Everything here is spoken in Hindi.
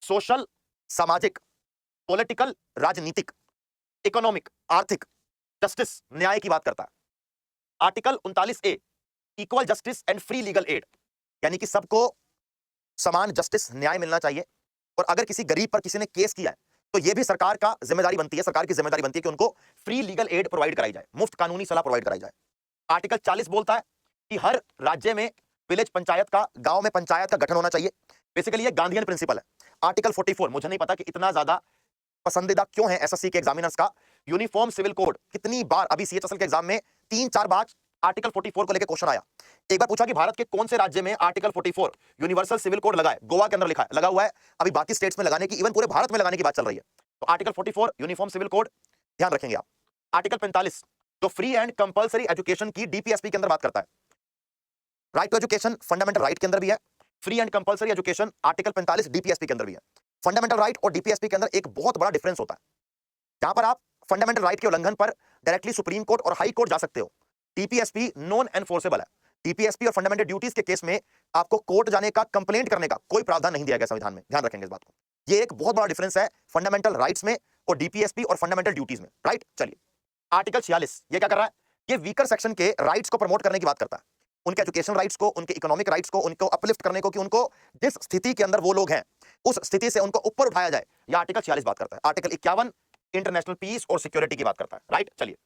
सोशल, सामाजिक, पॉलिटिकल, राजनीतिक, इकोनॉमिक, आर्थिक, जस्टिस, न्याय की बात करता है। Article 39A equal justice and free legal aid, यानी कि सबको समान जस्टिस, न्याय मिलना चाहिए। और अगर किसी गरीब पर किसी ने केस किया है तो यह भी सरकार का जिम्मेदारी बनती है, सरकार की जिम्मेदारी बनती है कि उनको फ्री लीगल एड प्रोवाइड कराई जाए, मुफ्त कानूनी सलाह प्रोवाइड कराई जाए। आर्टिकल 40 बोलता है कि हर राज्य में विलेज पंचायत का, गांव में पंचायत का गठन होना चाहिए। बेसिकली ये गांधीयन प्रिंसिपल है। आर्टिकल 44, मुझे नहीं पता कि इतना ज्यादा पसंदीदा क्यों है एसएससी के एग्जामिनर्स का, यूनिफॉर्म सिविल कोड। कितनी बार अभी सीएचएसएल के एग्जाम में 3-4 बार आर्टिकल 44 को लेकर क्वेश्चन आया। एक बार पूछा कि भारत के कौन से राज्य में आर्टिकल 44 यूनिवर्सल सिविल कोड लगा है, गोवा के अंदर लिखा है, लगा हुआ है। अभी बाकी स्टेट्स में लगाने की, इवन पूरे भारत में लगाने की बात चल रही है। तो आर्टिकल 44 यूनिफॉर्म सिविल कोड ध्यान रखेंगे आप। आर्टिकल 45 जो फ्री एंड कंपल्सरी एजुकेशन की डीपीएसपी के अंदर बात करता है। Right to education fundamental right के अंदर भी है, free and compulsory education article 45 DPSP के अंदर भी है। फंडामेंटल राइट और डीपीएसपी के अंदर एक बहुत बड़ा डिफरेंस होता है। जहां पर आप फंडामेंटल राइट के उल्लंघन पर डायरेक्टली सुप्रीम कोर्ट और हाई कोर्ट जा सकते हो, डीपीएसपी नॉन एनफोर्सेबल है। डीपीएसपी और फंडामेंटल ड्यूटीज के केस में आपको कोर्ट जाने का, कंप्लेंट करने का कोई प्रावधान नहीं दिया गया संविधान में, ध्यान रखेंगे इस बात को। ये एक बहुत बड़ा डिफरेंस है फंडामेंटल राइट्स में और डीपीएसपी और फंडामेंटल ड्यूटीज में। राइट, चलिए आर्टिकल 46 ये क्या कर रहा है? ये वीकर सेक्शन के राइट्स को प्रमोट करने की बात करता है, उनके एजुकेशन राइट्स को, उनके इकोनॉमिक राइट्स को, उनको अपलिफ्ट करने को, कि उनको जिस स्थिति के अंदर वो लोग हैं उस स्थिति से उनको ऊपर उठाया जाए। यह आर्टिकल 46 बात करता है। आर्टिकल 51 इंटरनेशनल पीस और सिक्योरिटी की बात करता है। राइट, चलिए